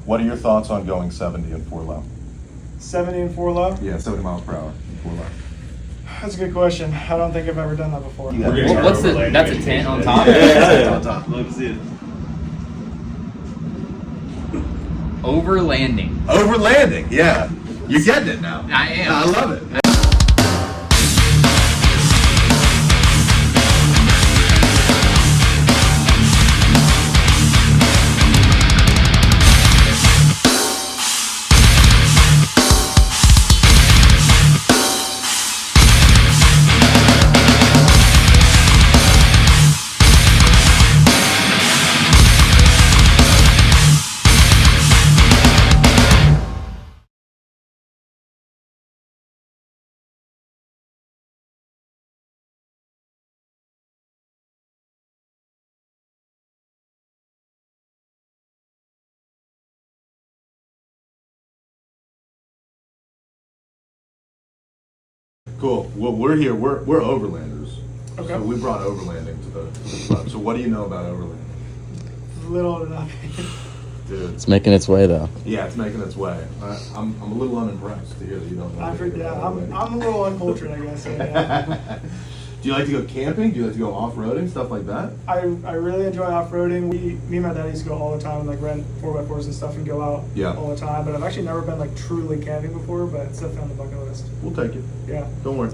What are your thoughts on going 70 and 4 low? 70 and 4 low? Yeah, 70 miles per hour and 4 low. That's a good question. I don't think I've ever done that before. What's that's a tent on top? Yeah, on top. Love to see it. Overlanding. Overlanding, yeah. You're getting it now. I am. I love it. Cool. Well, we're here. We're overlanders. Okay. So we brought overlanding to the club. So what do you know about overlanding? Little to nothing. Dude. It's making its way though. Yeah, it's making its way. I'm a little unimpressed to hear that you don't know. I'm a little uncultured, I guess. So, yeah. Do you like to go camping? Do you like to go off-roading, stuff like that? I really enjoy off-roading. Me and my dad used to go all the time, like rent 4x4s and stuff and go out all the time. But I've actually never been like truly camping before, but it's definitely on the bucket list. We'll take it. Yeah. Don't worry.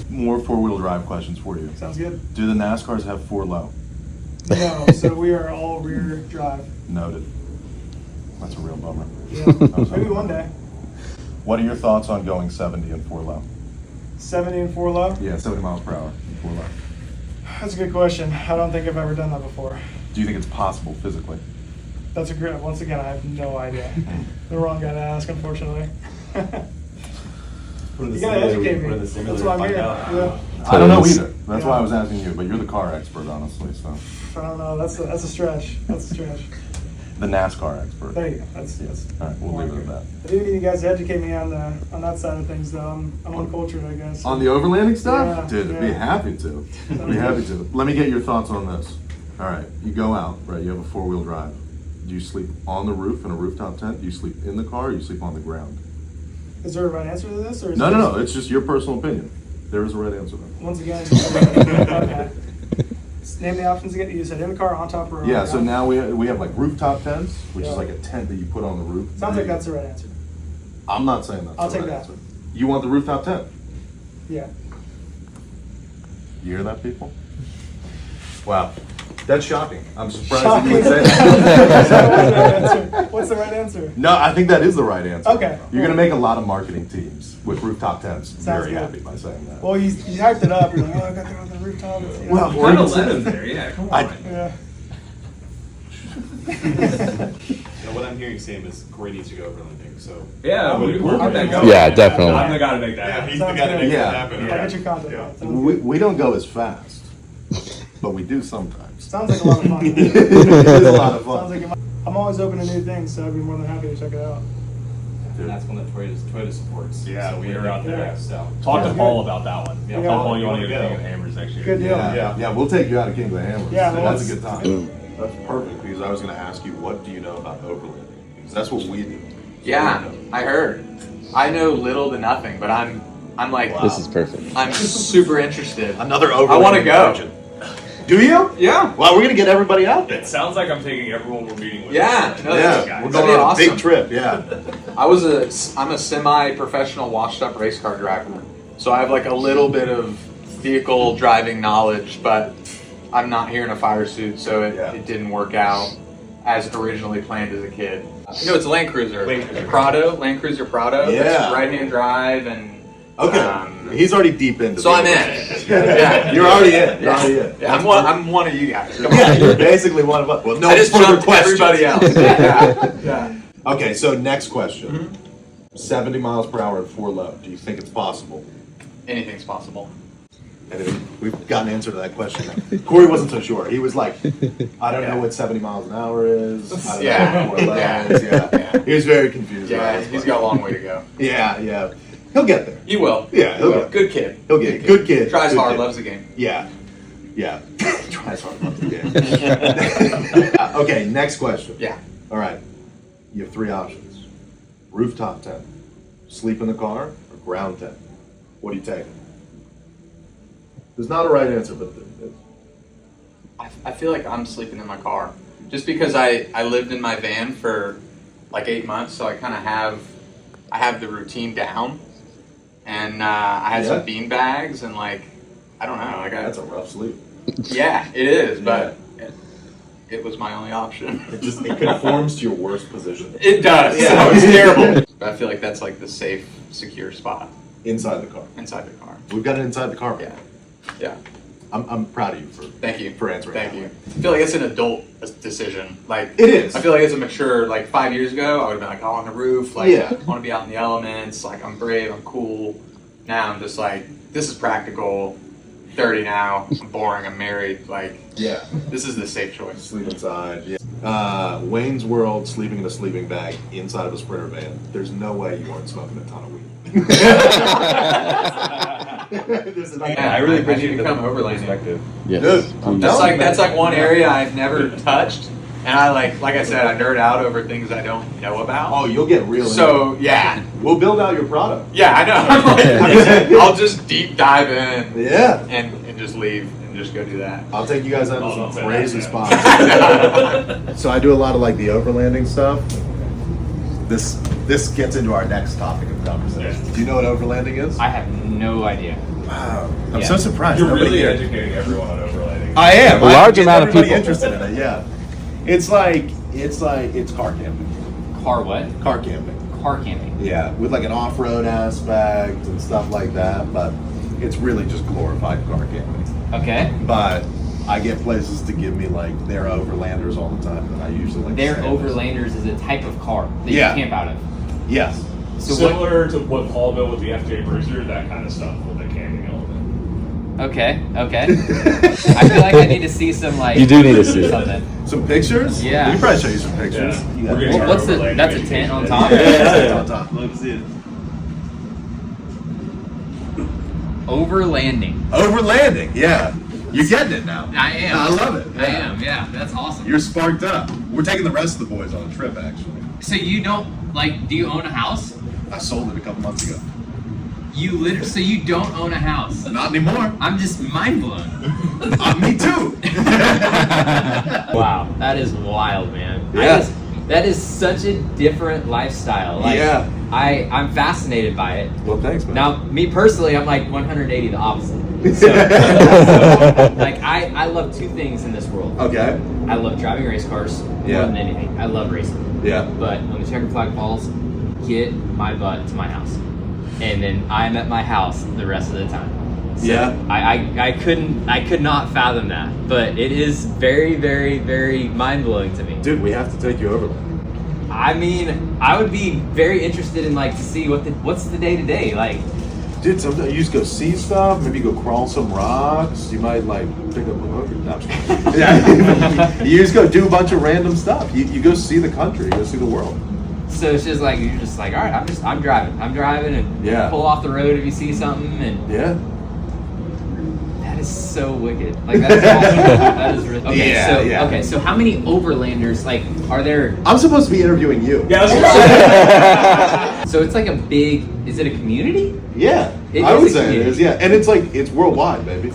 More four-wheel drive questions for you. Sounds good. Do the NASCARs have 4 low? No, so we are all rear drive. Noted. That's a real bummer. Yeah. Maybe one day. What are your thoughts on going 70 and 4 low? 70 and 4 low? Yeah, 70 miles per hour and 4 low. That's a good question. I don't think I've ever done that before. Do you think it's possible physically? That's a great. Once again, I have no idea. The wrong guy to ask, unfortunately. You gotta educate me. That's why I'm here. Yeah. I don't know either. That's why I was asking you. But you're the car expert, honestly. So I don't know. That's a stretch. That's a stretch. the NASCAR expert. There you go. That's All right, we'll leave it at that. I do need you guys to educate me on that side of things, though. I'm uncultured, I guess. On the overlanding stuff? Yeah, Dude, I'd be happy to. I'd be happy to. Let me get your thoughts on this. All right, you go out, right? You have a 4-wheel drive. Do you sleep on the roof in a rooftop tent? Do you sleep in the car or do you sleep on the ground? Is there a right answer to this? Or is No. It's just your personal opinion. There is a right answer though. Once again, okay. Name the options again. You said in the car, on top, or on Yeah, the so ground? now we have like rooftop tents, which Yeah. is like a tent that you put on the roof. Sounds like that's the right answer. I'm not saying that's I'll the take right that. answer. You want the rooftop tent? Yeah. You hear that, people? Wow. That's shocking. I'm surprised Shocking. that you would say that. What's the right answer? No, I think that is the right answer. Okay. You're going to make a lot of marketing teams with rooftop tents. Sounds Very good. happy by saying that. Well, you hyped it up. You're like, oh, I got there on the rooftop. It's, Well, Or Or an even incentive there, yeah, come on. yeah. What I'm hearing Sam is Corey needs to go overlanding, so. Yeah, we'll get that going. Yeah, definitely. I'm the guy to make that Yeah, happen. he's the guy to make Yeah. that happen. I'll get your contact. Yeah. Sounds good. We don't go as fast, but we do sometimes. Sounds like a lot of fun. It is a lot of Sounds fun. like I'm always open to new things, so I'd be more than happy to check it out. And that's one that Toyota supports. Yeah, so we are out there. Yeah. So. Talk to Yeah. Paul about that one. Yeah, Tell Paul, Paul you want to you get a wanna thing go. of hammers next year. Good deal. Yeah, we'll take you out of King of the Hammers. Yeah, So well, that's a good let's- time. That's perfect, because I was going to ask you, what do you know about overlanding? Because that's what we do. Yeah, I heard. I know little to nothing, but I'm like, This is perfect. I'm super interested. Another overlanding I wanna go. question. Do you? Yeah. Well, we're going to get everybody out there. It sounds like I'm taking everyone we're meeting with. Yeah, no, Yeah, guys. we're That'd going be on a awesome. big trip, yeah. I'm a semi-professional washed-up race car driver, so I have like a little bit of vehicle driving knowledge, but I'm not here in a fire suit, so it didn't work out as originally planned as a kid. No, it's a Land Cruiser. Land Cruiser Prado. Yeah. It's right-hand drive and. Okay, he's already deep into So I'm in. Yeah, You're already in. You're already in. Yeah, I'm one of you guys. Come on. Yeah, you're basically one of us. Well, no I just further jumped questions. everybody else. Yeah. Okay, so next question. Mm-hmm. 70 miles per hour at 4 low. Do you think it's possible? Anything's possible. And we've got an answer to that question now. Corey wasn't so sure. He was like, I don't know what 70 miles an hour is. I don't know what 4 low is. Yeah. He was very confused. Yeah, about he's it. got a long way to go. Yeah. He'll get there. He will. Yeah, he'll get there. Good kid. He'll get it. Good kid. Tries Good hard, kid. loves the game. Yeah. Tries hard, loves the game. Okay, next question. Yeah. All right. You have three options. Rooftop tent, sleep in the car, or ground tent. What do you take? There's not a right answer, but I feel like I'm sleeping in my car. Just because I lived in my van for like 8 months, so I kind of have the routine down. And I had some bean bags and like, I don't know. Like that's a rough sleep. Yeah, it is, but it was my only option. It conforms to your worst position. It does. Yeah, so it's terrible. But I feel like that's like the safe, secure spot. Inside the car. Inside the car. We've got it inside the car. Yeah. Yeah. I'm proud of you for answering. Thank you. I feel like it's an adult decision. Like it is. I feel like as a mature, like 5 years ago, I would have been like, oh, on the roof. Like, I want to be out in the elements. Like, I'm brave. I'm cool. Now I'm just like, this is practical. 30 now. I'm boring. I'm married. Like, this is the safe choice. Sleep inside. Yeah. Wayne's World, sleeping in a sleeping bag inside of a Sprinter van. There's no way you weren't smoking a ton of weed. I really appreciate the overlanding. Yes. That's like one area I've never touched, and I like I said, I nerd out over things I don't know about. Oh, you'll get real. So yeah, we'll build out your product. Yeah, I know. I'll just deep dive in. Yeah. And just leave and just go do that. I'll take you guys out to some crazy spots. So I do a lot of like the overlanding stuff. This gets into our next topic of conversation. Do you know what overlanding is? I have no idea. Wow, I'm so surprised. You're really educating everyone on overlanding. I am. A large amount of people interested in it. Yeah, it's car camping. Car what? Car camping. Car camping. Yeah, with like an off-road aspect and stuff like that, but it's really just glorified car camping. Okay. But I get places to give me like their overlanders all the time that I usually like. Their overlanders is a type of car that you camp out of. Yes. So similar to what Paul built with the FJ Bruiser, that kind of stuff with the camping element. Okay. I feel like I need to see some like. You do need to see something. Some pictures? Yeah. We can probably show you some pictures. Yeah. You got What's that's a tent on top? Yeah, on top. Let's see it. Overlanding. Overlanding, yeah. You're getting it now. I am. I love it. I am, yeah. That's awesome. You're sparked up. We're taking the rest of the boys on a trip, actually. So you don't, do you own a house? I sold it a couple months ago. So you don't own a house? Not anymore. I'm just mind blown. Me too. Wow, that is wild, man. Yeah. That is such a different lifestyle. I'm fascinated by it. Well, thanks, man. Now, me personally, I'm like 180 the opposite. So, I love two things in this world. Okay. I love driving race cars more than anything. I love racing. Yeah. But when the checkered flag falls, get my butt to my house. And then I'm at my house the rest of the time. So I could not fathom that. But it is very, very, very mind-blowing to me. Dude, we have to take you over there. I mean, I would be very interested in to see what's the day-to-day like. Dude, sometimes you just go see stuff, maybe go crawl some rocks, you might pick up a hooker. No, I'm just kidding. You just go do a bunch of random stuff. You go see the country, you go see the world. So it's just you're just all right, I'm driving and pull off the road if you see something and that is so wicked. That is awesome. That is really okay. Okay, so how many overlanders are there? I'm supposed to be interviewing you. Yeah, so it's a big. Is it a community? Yeah, I would say it is. Yeah, and it's worldwide, baby.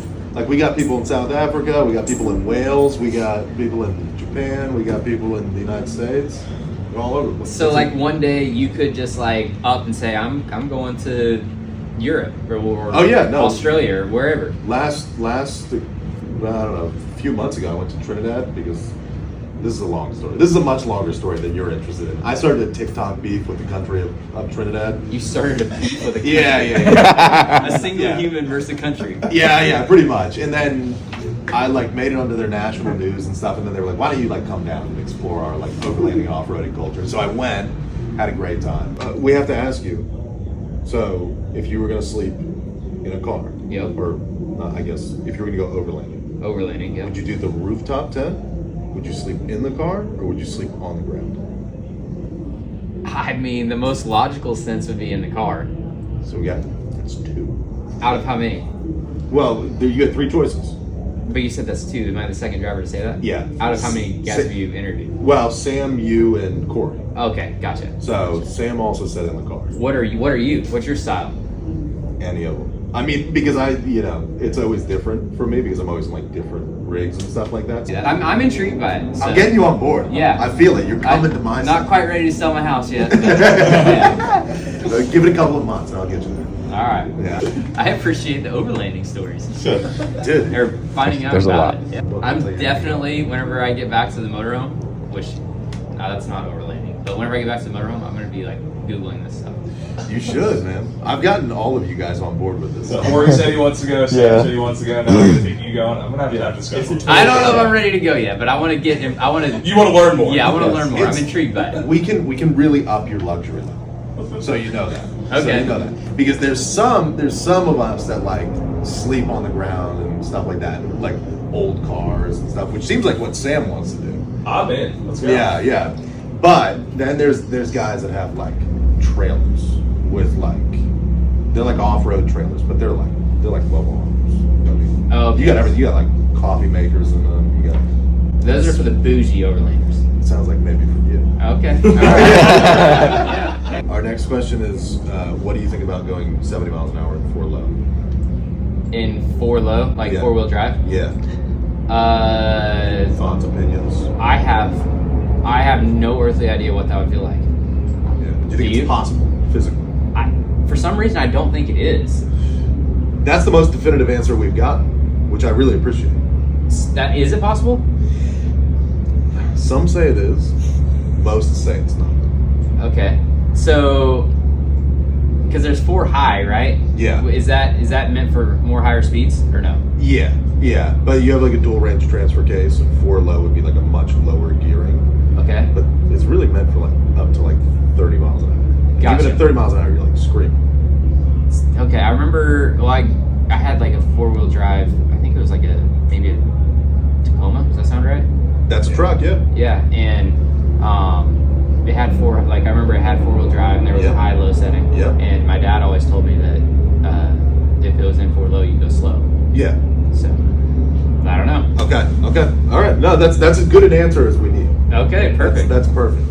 We got people in South Africa, we got people in Wales, we got people in Japan, we got people in the United States. We're all over the place. So one day you could just up and say I'm going to Europe or Australia or wherever. Last I don't know, a few months ago I went to Trinidad because this is a long story. This is a much longer story than you're interested in. I started a TikTok beef with the country of Trinidad. You started a beef with a country? Yeah. A single human versus a country. Yeah, pretty much. And then I made it onto their national news and stuff, and then they were like, why don't you come down and explore our overlanding off-roading culture? So I went, had a great time. We have to ask you, so if you were going to sleep in a car, or I guess if you were going to go overlanding, would you do the rooftop tent? Would you sleep in the car, or would you sleep on the ground? I mean, the most logical sense would be in the car. So that's two. Out of how many? Well, you get three choices. But you said that's 2. Am I the second driver to say that? Yeah. Out of how many guys have you interviewed? Well, Sam, you, and Corey. Okay, gotcha. So Sam also said in the car. What are you? What's your style? Any of them. I mean, because it's always different for me because I'm always in like different rigs and stuff like that. Yeah, I'm intrigued by it. So. I'm getting you on board. Yeah. I feel it. You're coming to my Not side. quite ready to sell my house yet. But, yeah. So give it a couple of months and I'll get you there. All right. Yeah. I appreciate the overlanding stories. Dude. Or finding out There's a about lot. it. Yeah. I'm definitely, whenever I get back to the motorhome, which, that's not overlanding, but whenever I get back to the motorhome, I'm going to be like Googling this stuff. You should, man. I've gotten all of you guys on board with this. So Ori said he wants to go. Sam said he wants to go. Now I'm gonna take you going. I'm gonna have to have discussion. I don't know if I'm ready to go yet, but I want to get him. You want to learn more? Yeah, I want to learn more. It's- I'm intrigued by it. We can really up your luxury level. So you know that. So Okay. you know that. Because there's some of us that like sleep on the ground and stuff like that, like old cars and stuff, which seems like what Sam wants to do. I'm in. Let's go. Yeah. But then there's guys that have like trailers with like they're like off-road trailers, but they're like mobile homes. You know what I mean? Oh, okay. You got everything. You got like coffee makers and you got. Those are for the bougie overlanders. It sounds like maybe for you. Okay. All right. Yeah. Our next question is, what do you think about going 70 miles an hour in 4 low? In 4 low, like Yeah. 4-wheel drive. Yeah. Thoughts, opinions. I have no earthly idea what that would feel like. Yeah. Do you think you? it's possible physically? For some reason, I don't think it is. That's the most definitive answer we've gotten, which I really appreciate. That is it possible? Some say it is. Most say it's not. Okay. So, because there's 4 high, right? Yeah. Is that meant for more higher speeds or no? Yeah. But you have like a dual range transfer case, and 4 low would be like a much lower gearing. Okay. But it's really meant for like up to like 30 miles an hour. Gotcha. Even at 30 miles an hour, you're like screaming. Okay, I remember. Well, I had like a 4-wheel drive. I think it was like maybe a Tacoma. Does that sound right? That's a truck, yeah. Yeah, and it had 4. Like I remember it had 4-wheel drive, and there was a high-low setting. Yeah. And my dad always told me that if it was in 4 low, you go slow. Yeah. So I don't know. Okay. All right. No, that's as good an answer as we need. Okay, perfect. That's perfect.